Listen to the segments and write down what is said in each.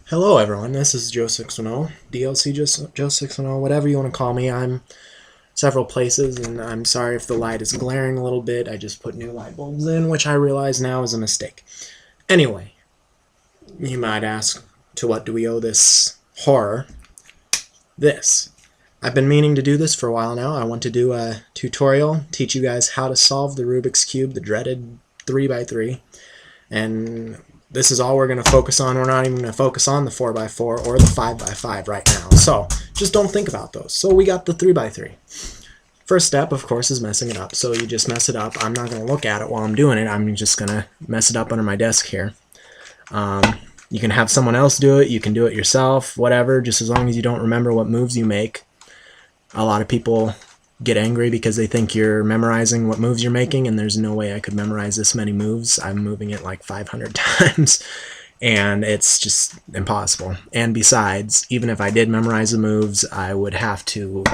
Hello everyone, this is Joe610, DLC Joe610, whatever you want to call me. I'm several places and I'm sorry if the light is glaring a little bit. I just put new light bulbs in, which I realize now is a mistake. Anyway, you might ask, to what do we owe this horror? This. I've been meaning to do this for a while now. I want to do a tutorial, teach you guys how to solve the Rubik's Cube, the dreaded 3x3, and this is all we're going to focus on. We're not even going to focus on the 4x4 or the 5x5 right now. So just don't think about those. So we got the 3x3. First step, of course, is messing it up. So you just mess it up. I'm not going to look at it while I'm doing it. I'm just going to mess it up under my desk here. You can have someone else do it. You can do it yourself, whatever, just as long as you don't remember what moves you make. A lot of people get angry because they think you're memorizing what moves you're making, and there's no way I could memorize this many moves. I'm moving it like 500 times, and it's just impossible. And besides, even if I did memorize the moves, I would have to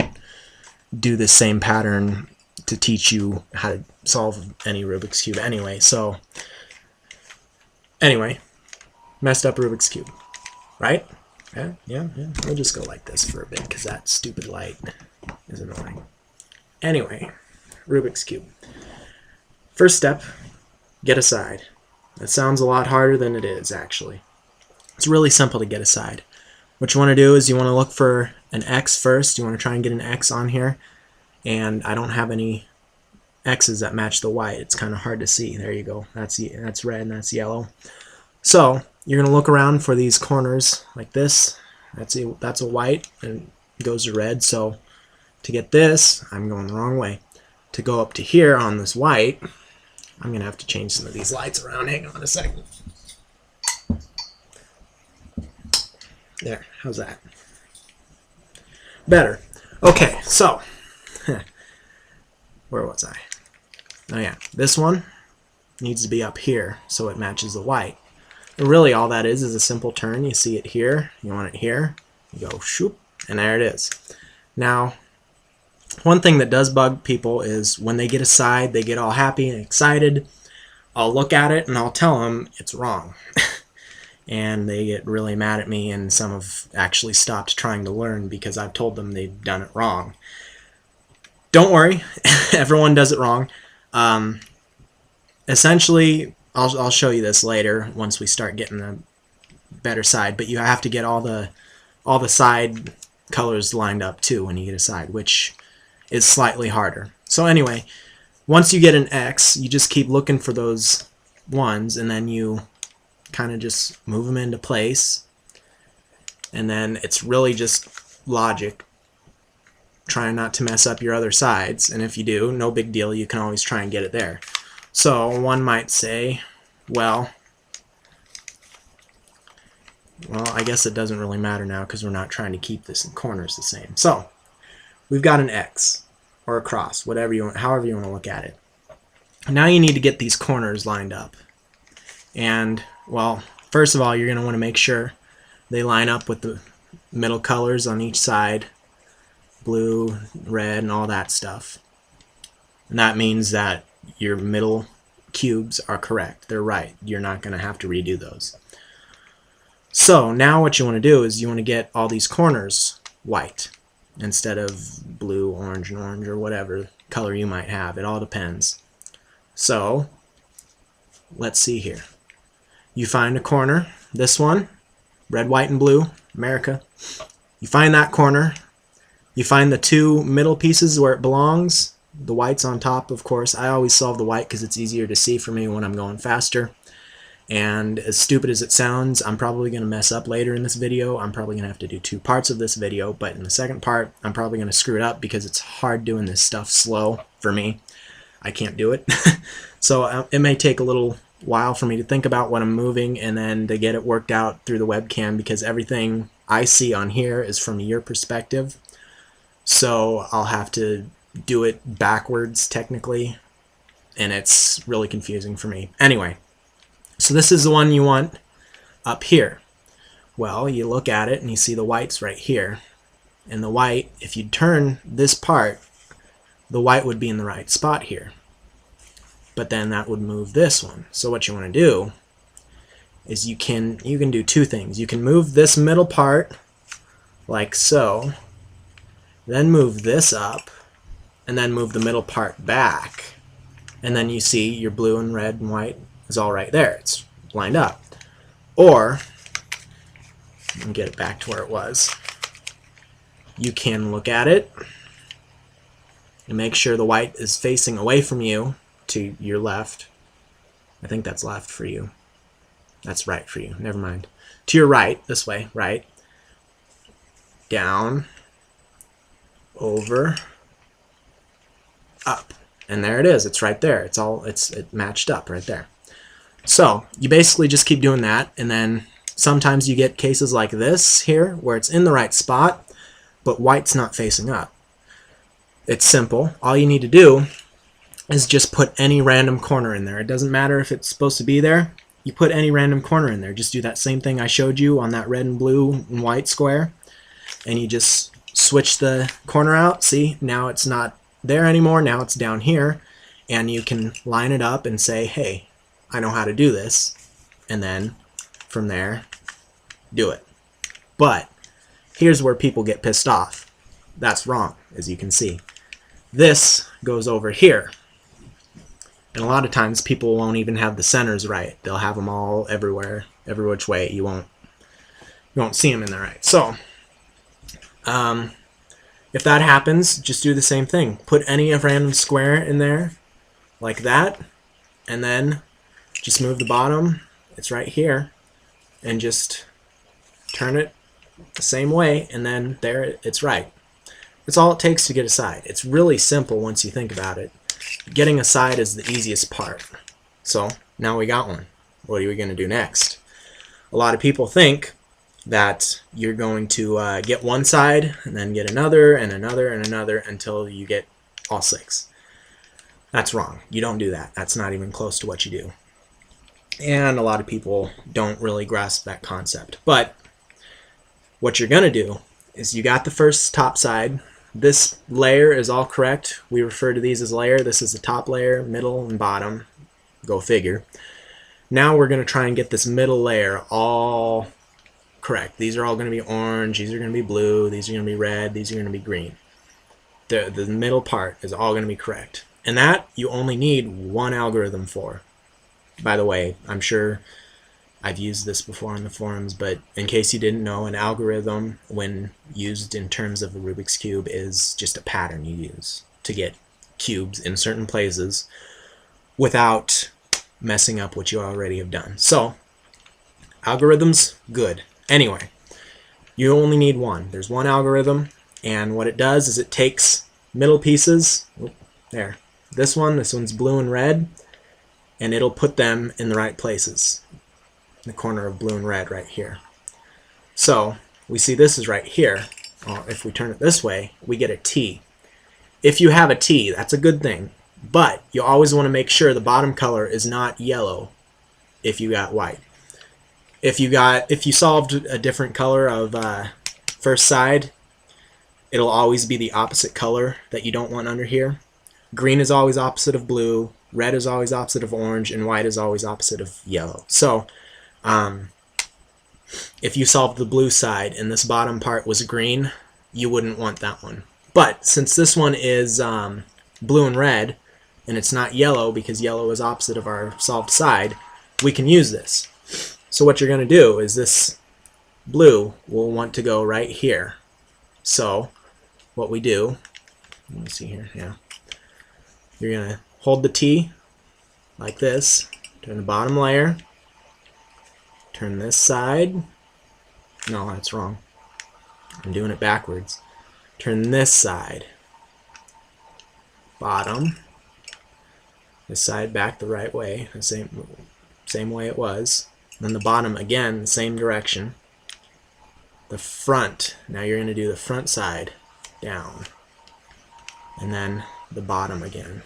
do the same pattern to teach you how to solve any Rubik's Cube anyway. So, anyway, messed up Rubik's Cube, right? Yeah. We'll just go like this for a bit, because that stupid light is annoying. Anyway, Rubik's Cube. First step, get a side. That sounds a lot harder than it is, actually. It's really simple to get a side. What you want to do is you want to look for an X first. You want to try and get an X on here. And I don't have any X's that match the white. It's kind of hard to see. There you go. That's red and that's yellow. So you're going to look around for these corners like this. That's a white and it goes to red. So to get this, I'm going the wrong way. To go up to here on this white, I'm going to have to change some of these lights around. Hang on a second. There, how's that? Better. Okay, so, where was I? Oh yeah, this one needs to be up here so it matches the white. And really all that is a simple turn. You see it here, you want it here, you go shoop, and there it is. Now, one thing that does bug people is when they get a side, they get all happy and excited. I'll look at it and I'll tell them it's wrong. And they get really mad at me, and some have actually stopped trying to learn because I've told them they've done it wrong. Don't worry, everyone does it wrong. Essentially, I'll show you this later once we start getting a better side, but you have to get all the side colors lined up too when you get a side, which is slightly harder. So anyway, once you get an X, you just keep looking for those ones, and then you kind of just move them into place, and then it's really just logic, trying not to mess up your other sides, and if you do, no big deal, you can always try and get it there. So one might say, well, I guess it doesn't really matter now because we're not trying to keep this in corners the same. So we've got an X or a cross, whatever you want, however you want to look at it. Now you need to get these corners lined up. And, well, first of all, you're going to want to make sure they line up with the middle colors on each side, blue, red, and all that stuff. And that means that your middle cubes are correct. They're right. You're not going to have to redo those. So now what you want to do is you want to get all these corners white instead of blue, orange, and orange, or whatever color you might have. It all depends. So let's see here. You find a corner, this one, red, white, and blue, America. You find that corner. You find the two middle pieces where it belongs. The white's on top, of course. I always solve the white because it's easier to see for me when I'm going faster. And as stupid as it sounds, I'm probably going to mess up later in this video. I'm probably going to have to do 2 parts of this video, but in the second part, I'm probably going to screw it up because it's hard doing this stuff slow for me. I can't do it. So it may take a little while for me to think about what I'm moving and then to get it worked out through the webcam, because everything I see on here is from your perspective. So I'll have to do it backwards technically, and it's really confusing for me. Anyway, so this is the one you want up here. Well, you look at it and you see the white's right here. And the white, if you turn this part, the white would be in the right spot here. But then that would move this one. So what you want to do is you can do two things. You can move this middle part like so, then move this up, and then move the middle part back, and then you see your blue and red and white is all right there. It's lined up. Or, let me get it back to where it was. You can look at it and make sure the white is facing away from you to your left. I think that's left for you. That's right for you. Never mind. To your right, this way, right. Down, over, up. And there it is. It's right there. It matched up right there. So you basically just keep doing that, and then sometimes you get cases like this here where it's in the right spot, but white's not facing up. It's simple. All you need to do is just put any random corner in there. It doesn't matter if it's supposed to be there. You put any random corner in there. Just do that same thing I showed you on that red and blue and white square, and you just switch the corner out. See, now it's not there anymore. Now it's down here, and you can line it up and say, hey, I know how to do this, and then from there do it. But here's where people get pissed off. That's wrong, as you can see. This goes over here, and a lot of times people won't even have the centers right. They'll have them all everywhere, every which way. You won't see them in there right. So if that happens, just do the same thing. Put any random square in there like that, and then just move the bottom. It's right here, and just turn it the same way, and then there it's right. It's all it takes to get a side. It's really simple once you think about it. Getting a side is the easiest part. So now we got one. What are we going to do next? A lot of people think that you're going to get one side and then get another and another and another until you get all 6. That's wrong. You don't do that. That's not even close to what you do. And a lot of people don't really grasp that concept. But what you're going to do is you got the first top side. This layer is all correct. We refer to these as layer. This is the top layer, middle, and bottom. Go figure. Now we're going to try and get this middle layer all correct. These are all going to be orange. These are going to be blue. These are going to be red. These are going to be green. The middle part is all going to be correct. And that you only need one algorithm for. By the way, I'm sure I've used this before on the forums, but in case you didn't know, an algorithm, when used in terms of a Rubik's Cube, is just a pattern you use to get cubes in certain places without messing up what you already have done. So, algorithms, good. Anyway, you only need one. There's one algorithm, and what it does is it takes middle pieces, there, this one's blue and red, and it'll put them in the right places. The corner of blue and red right here. So we see this is right here. If we turn it this way, we get a T. If you have a T, that's a good thing, but you always want to make sure the bottom color is not yellow if you got white. If you solved a different color of first side, it'll always be the opposite color that you don't want under here. Green is always opposite of blue, red is always opposite of orange, and white is always opposite of yellow. So if you solved the blue side and this bottom part was green, you wouldn't want that one. But since this one is blue and red, and it's not yellow because yellow is opposite of our solved side, we can use this. So what you're going to do is this blue will want to go right here. So what we do, let me see here, yeah. You're going to hold the T like this, turn the bottom layer, turn this side, no, that's wrong, I'm doing it backwards, turn this side, bottom, this side back the right way, the same way it was, then the bottom again, the same direction, the front, now you're going to do the front side down, and then the bottom again,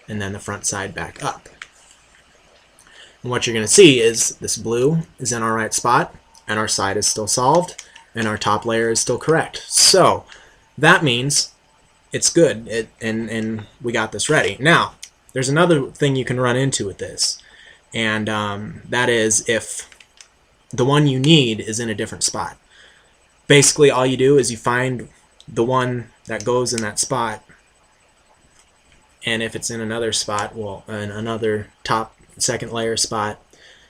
and then the front side back up. And what you're going to see is this blue is in our right spot, and our side is still solved, and our top layer is still correct. So that means it's good, and we got this ready. Now, there's another thing you can run into with this, and that is if the one you need is in a different spot. Basically, all you do is you find the one that goes in that spot, and if it's in another spot, well, in another top second layer spot,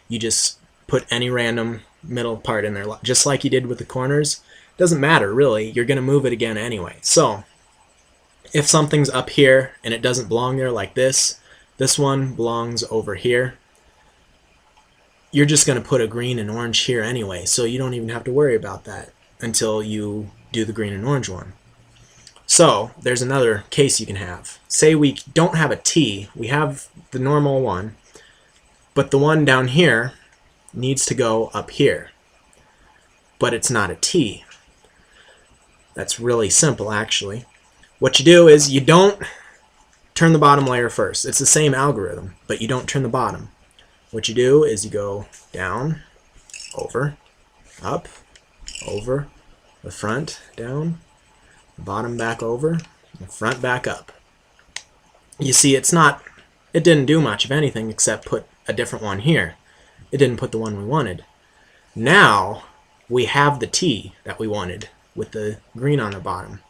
you just put any random middle part in there, just like you did with the corners. Doesn't matter really, you're going to move it again anyway. So if something's up here and it doesn't belong there, like this one belongs over here, you're just going to put a green and orange here anyway, so you don't even have to worry about that until you do the green and orange one. So there's another case you can have. Say we don't have a T, we have the normal one, but the one down here needs to go up here, but it's not a T. That's really simple, actually. What you do is you don't turn the bottom layer first. It's the same algorithm, but you don't turn the bottom. What you do is you go down, over, up, over, the front, down, the bottom back over, the front back up. You see, it didn't do much of anything except put a different one here. It didn't put the one we wanted. Now we have the T that we wanted with the green on the bottom.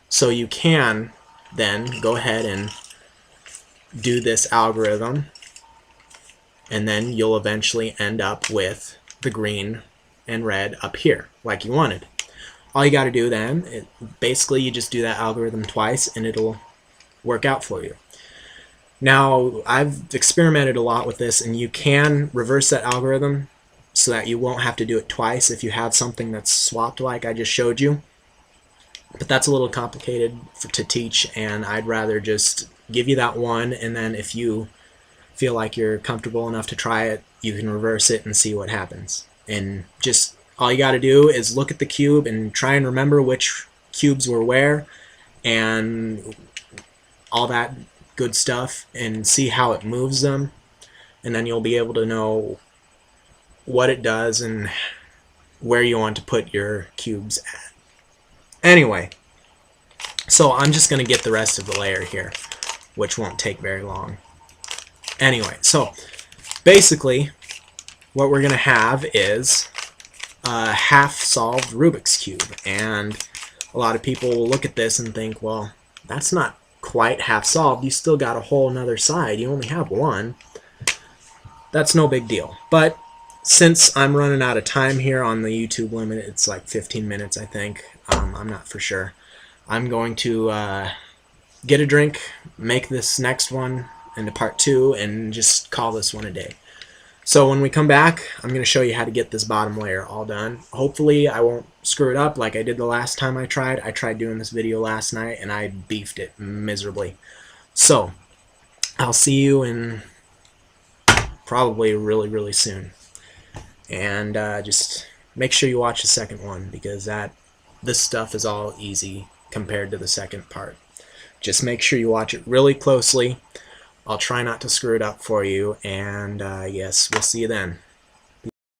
So you can then go ahead and do this algorithm, and then you'll eventually end up with the green and red up here like you wanted. All you got to do then, basically you just do that algorithm twice and it'll work out for you. Now, I've experimented a lot with this, and you can reverse that algorithm so that you won't have to do it twice if you have something that's swapped like I just showed you. But that's a little complicated to teach, and I'd rather just give you that one, and then if you feel like you're comfortable enough to try it, you can reverse it and see what happens. And just all you got to do is look at the cube and try and remember which cubes were where and all that good stuff, and see how it moves them, and then you'll be able to know what it does and where you want to put your cubes at. Anyway, so I'm just going to get the rest of the layer here, which won't take very long. Anyway, so basically what we're going to have is a half-solved Rubik's Cube, and a lot of people will look at this and think, well, that's not quite half-solved. You still got a whole another side. You only have one. That's no big deal. But since I'm running out of time here on the YouTube limit, it's like 15 minutes, I think. I'm not for sure. I'm going to get a drink, make this next one into part 2, and just call this one a day. So when we come back, I'm going to show you how to get this bottom layer all done. Hopefully I won't screw it up like I did the last time I tried. I tried doing this video last night and I beefed it miserably. So I'll see you in probably really soon. And just make sure you watch the second one, because this stuff is all easy compared to the second part. Just make sure you watch it really closely. I'll try not to screw it up for you, and yes, we'll see you then.